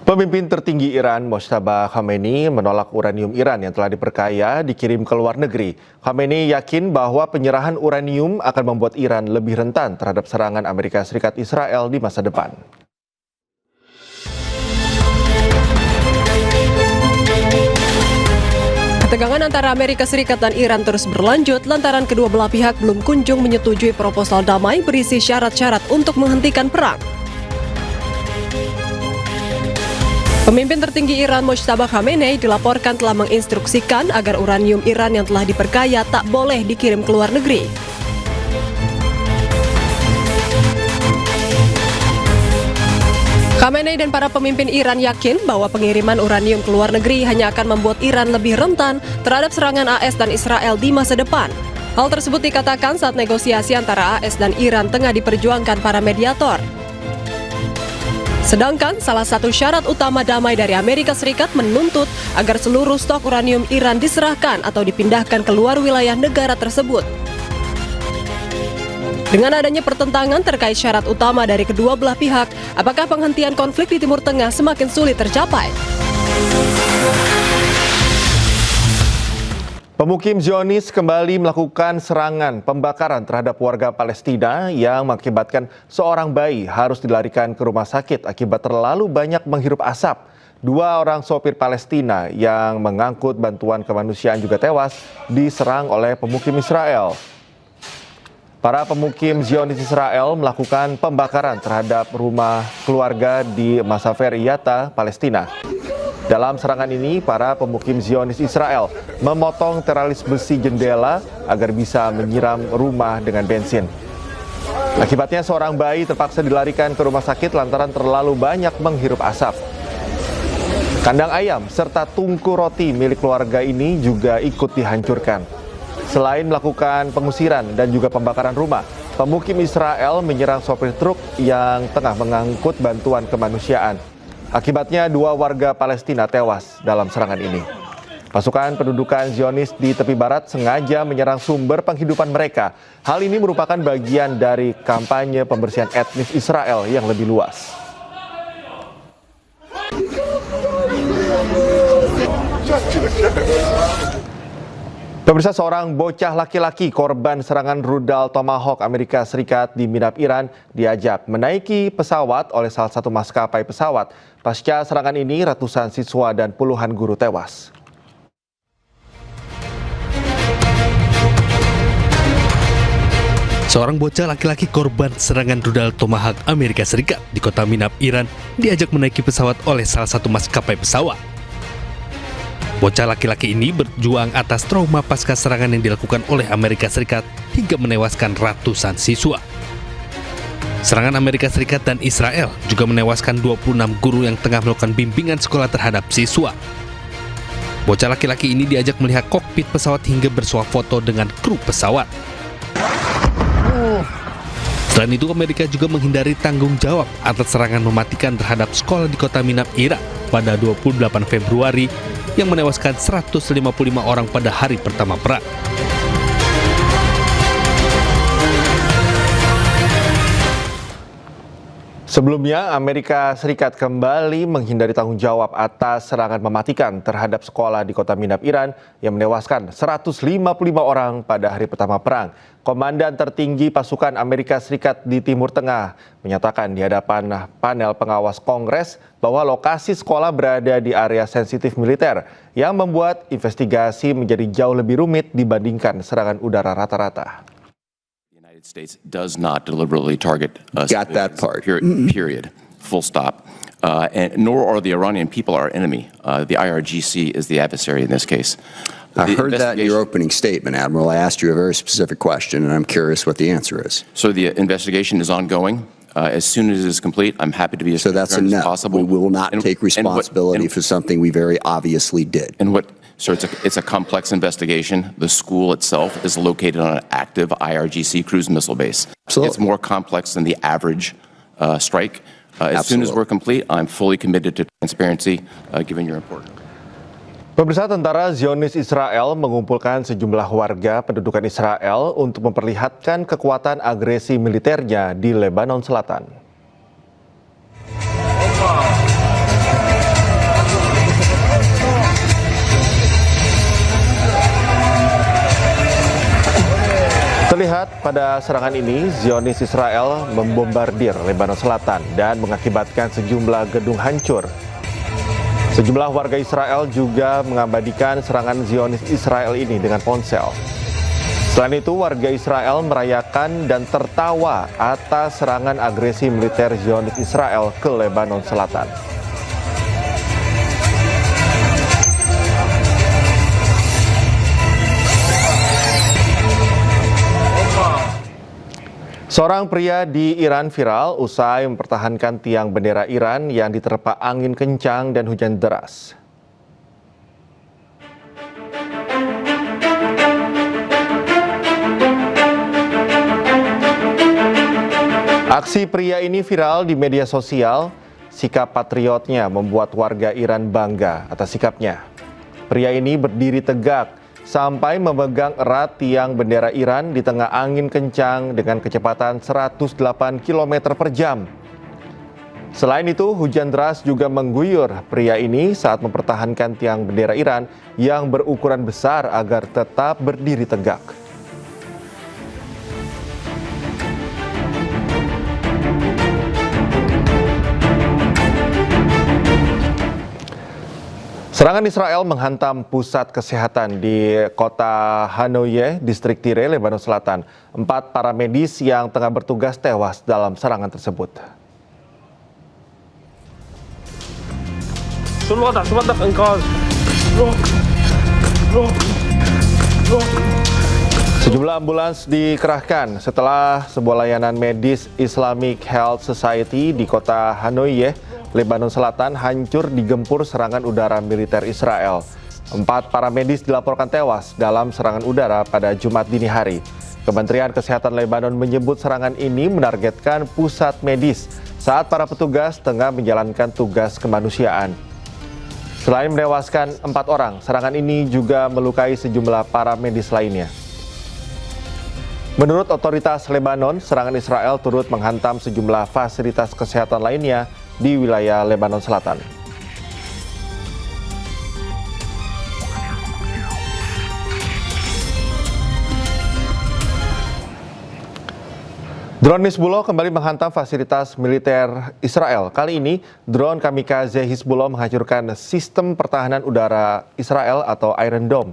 Pemimpin tertinggi Iran, Mojtaba Khamenei, menolak uranium Iran yang telah diperkaya dikirim ke luar negeri. Khamenei yakin bahwa penyerahan uranium akan membuat Iran lebih rentan terhadap serangan Amerika Serikat Israel di masa depan. Ketegangan antara Amerika Serikat dan Iran terus berlanjut lantaran kedua belah pihak belum kunjung menyetujui proposal damai berisi syarat-syarat untuk menghentikan perang. Pemimpin tertinggi Iran, Mojtaba Khamenei, dilaporkan telah menginstruksikan agar uranium Iran yang telah diperkaya tak boleh dikirim ke luar negeri. Khamenei dan para pemimpin Iran yakin bahwa pengiriman uranium ke luar negeri hanya akan membuat Iran lebih rentan terhadap serangan AS dan Israel di masa depan. Hal tersebut dikatakan saat negosiasi antara AS dan Iran tengah diperjuangkan para mediator. Sedangkan salah satu syarat utama damai dari Amerika Serikat menuntut agar seluruh stok uranium Iran diserahkan atau dipindahkan ke luar wilayah negara tersebut. Dengan adanya pertentangan terkait syarat utama dari kedua belah pihak, apakah penghentian konflik di Timur Tengah semakin sulit tercapai? Pemukim Zionis kembali melakukan serangan pembakaran terhadap warga Palestina yang mengakibatkan seorang bayi harus dilarikan ke rumah sakit akibat terlalu banyak menghirup asap. Dua orang sopir Palestina yang mengangkut bantuan kemanusiaan juga tewas diserang oleh pemukim Israel. Para pemukim Zionis Israel melakukan pembakaran terhadap rumah keluarga di Masafer Yatta, Palestina. Dalam serangan ini, para pemukim Zionis Israel memotong teralis besi jendela agar bisa menyiram rumah dengan bensin. Akibatnya seorang bayi terpaksa dilarikan ke rumah sakit lantaran terlalu banyak menghirup asap. Kandang ayam serta tungku roti milik keluarga ini juga ikut dihancurkan. Selain melakukan pengusiran dan juga pembakaran rumah, pemukim Israel menyerang sopir truk yang tengah mengangkut bantuan kemanusiaan. Akibatnya dua warga Palestina tewas dalam serangan ini. Pasukan pendudukan Zionis di tepi barat sengaja menyerang sumber penghidupan mereka. Hal ini merupakan bagian dari kampanye pembersihan etnis Israel yang lebih luas. Pemirsa, seorang bocah laki-laki korban serangan rudal Tomahawk Amerika Serikat di Midap Iran diajak menaiki pesawat oleh salah satu maskapai pesawat. Pasca serangan ini, ratusan siswa dan puluhan guru tewas. Seorang bocah laki-laki korban serangan rudal Tomahawk Amerika Serikat di kota Midap, Iran diajak menaiki pesawat oleh salah satu maskapai pesawat. Bocah laki-laki ini berjuang atas trauma pasca serangan yang dilakukan oleh Amerika Serikat hingga menewaskan ratusan siswa. Serangan Amerika Serikat dan Israel juga menewaskan 26 guru yang tengah melakukan bimbingan sekolah terhadap siswa. Bocah laki-laki ini diajak melihat kokpit pesawat hingga bersuah foto dengan kru pesawat. Selain itu, Amerika juga menghindari tanggung jawab atas serangan mematikan terhadap sekolah di kota Midap, Irak pada 28 Februari yang menewaskan 155 orang pada hari pertama perang. Sebelumnya, Amerika Serikat kembali menghindari tanggung jawab atas serangan mematikan terhadap sekolah di kota Midap, Iran yang menewaskan 155 orang pada hari pertama perang. Komandan tertinggi pasukan Amerika Serikat di Timur Tengah menyatakan di hadapan panel pengawas Kongres bahwa lokasi sekolah berada di area sensitif militer yang membuat investigasi menjadi jauh lebih rumit dibandingkan serangan udara rata-rata. States does not deliberately target got that part. Period. Full stop. And nor are the Iranian people our enemy. The IRGC is the adversary in this case. I heard that in your opening statement, Admiral. I asked you a very specific question, and I'm curious what the answer is. So the investigation is ongoing. As soon as it is complete, I'm happy to be as transparent as possible. We will not take responsibility for something we very obviously did. So it's a complex investigation. The school itself is located on an active IRGC cruise missile base. Absolutely. It's more complex than the average strike. As soon as we're complete, I'm fully committed to transparency, given your importance. Pemirsa, tentara Zionis Israel mengumpulkan sejumlah warga pendudukan Israel untuk memperlihatkan kekuatan agresi militernya di Lebanon Selatan. Terlihat pada serangan ini, Zionis Israel membombardir Lebanon Selatan dan mengakibatkan sejumlah gedung hancur. Sejumlah warga Israel juga mengabadikan serangan Zionis Israel ini dengan ponsel. Selain itu, warga Israel merayakan dan tertawa atas serangan agresi militer Zionis Israel ke Lebanon Selatan. Seorang pria di Iran viral usai mempertahankan tiang bendera Iran yang diterpa angin kencang dan hujan deras. Aksi pria ini viral di media sosial. Sikap patriotnya membuat warga Iran bangga atas sikapnya. Pria ini berdiri tegak sampai memegang erat tiang bendera Iran di tengah angin kencang dengan kecepatan 108 km per jam. Selain itu, hujan deras juga mengguyur pria ini saat mempertahankan tiang bendera Iran yang berukuran besar agar tetap berdiri tegak. Serangan Israel menghantam pusat kesehatan di kota Hanoye, distrik Tire, Lebanon Selatan. 4 para medis yang tengah bertugas tewas dalam serangan tersebut. Sejumlah ambulans dikerahkan setelah sebuah layanan medis Islamic Health Society di kota Hanoye, Lebanon Selatan hancur digempur serangan udara militer Israel. 4 para medis dilaporkan tewas dalam serangan udara pada Jumat dini hari. Kementerian Kesehatan Lebanon menyebut serangan ini menargetkan pusat medis saat para petugas tengah menjalankan tugas kemanusiaan. Selain menewaskan 4 orang, serangan ini juga melukai sejumlah para medis lainnya. Menurut otoritas Lebanon, serangan Israel turut menghantam sejumlah fasilitas kesehatan lainnya di wilayah Lebanon Selatan. Drone Hizbullah kembali menghantam fasilitas militer Israel. Kali ini, drone kamikaze Hizbullah menghancurkan sistem pertahanan udara Israel atau Iron Dome.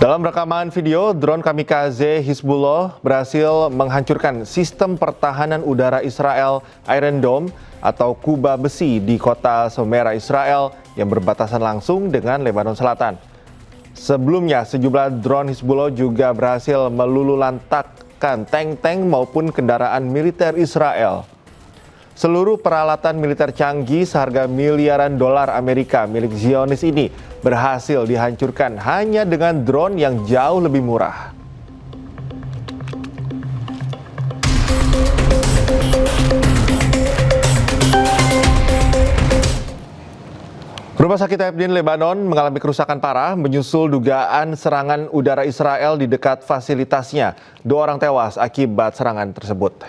Dalam rekaman video, drone kamikaze Hizbullah berhasil menghancurkan sistem pertahanan udara Israel Iron Dome atau kuba besi di kota Somera, Israel yang berbatasan langsung dengan Lebanon Selatan. Sebelumnya, sejumlah drone Hizbullah juga berhasil melululantakkan tank-tank maupun kendaraan militer Israel. Seluruh peralatan militer canggih seharga miliaran dolar Amerika milik Zionis ini berhasil dihancurkan hanya dengan drone yang jauh lebih murah. Rumah sakit Hebdin Lebanon mengalami kerusakan parah menyusul dugaan serangan udara Israel di dekat fasilitasnya. 2 orang tewas akibat serangan tersebut.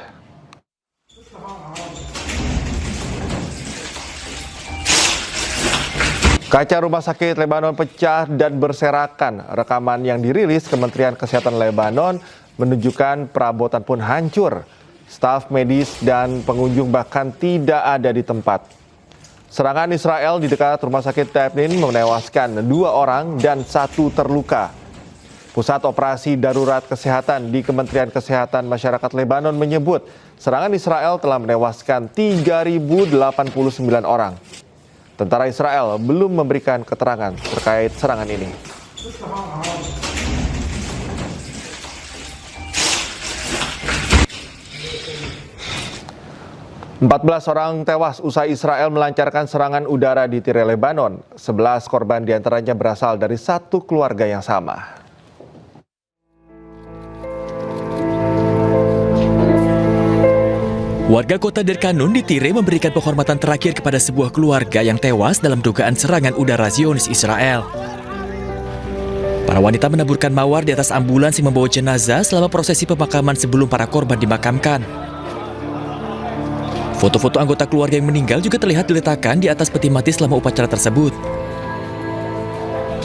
Kaca rumah sakit Lebanon pecah dan berserakan. Rekaman yang dirilis Kementerian Kesehatan Lebanon menunjukkan perabotan pun hancur. Staf medis dan pengunjung bahkan tidak ada di tempat. Serangan Israel di dekat rumah sakit Hebdin menewaskan 2 orang dan 1 terluka. Pusat Operasi Darurat Kesehatan di Kementerian Kesehatan Masyarakat Lebanon menyebut serangan Israel telah menewaskan 3.089 orang. Tentara Israel belum memberikan keterangan terkait serangan ini. Empat orang tewas usai Israel melancarkan serangan udara di Tire, Lebanon. 11 korban diantaranya berasal dari satu keluarga yang sama. Warga kota Derkanun di Tire memberikan penghormatan terakhir kepada sebuah keluarga yang tewas dalam dugaan serangan udara Zionis Israel. Para wanita menaburkan mawar di atas ambulans yang membawa jenazah selama prosesi pemakaman sebelum para korban dimakamkan. Foto-foto anggota keluarga yang meninggal juga terlihat diletakkan di atas peti mati selama upacara tersebut.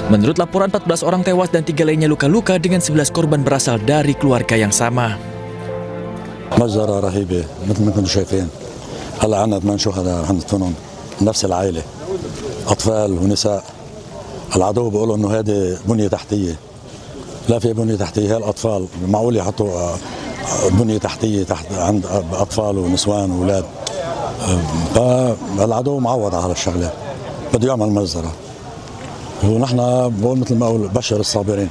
Menurut laporan, 14 orang tewas dan 3 lainnya luka-luka dengan 11 korban berasal dari keluarga yang sama. مجزرة رهيبة مثل ما كنتم شايفين. هلا عندنا 8 شهداء رح ندفنهم نفس العائلة أطفال ونساء. العدو بيقولوا إنه هذه بنية تحتية. لا في بنية تحتية، هي الأطفال معقول يحطوا بنية تحتية تحت عند أطفال ونسوان وأولاد. فالعدو معود على الشغلة بده يعمل مجزرة. ونحن بقول مثل ما أقول بشر الصابرين.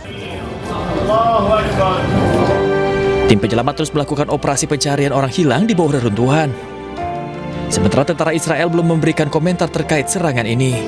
Tim penyelamat terus melakukan operasi pencarian orang hilang di bawah reruntuhan. Sementara tentara Israel belum memberikan komentar terkait serangan ini.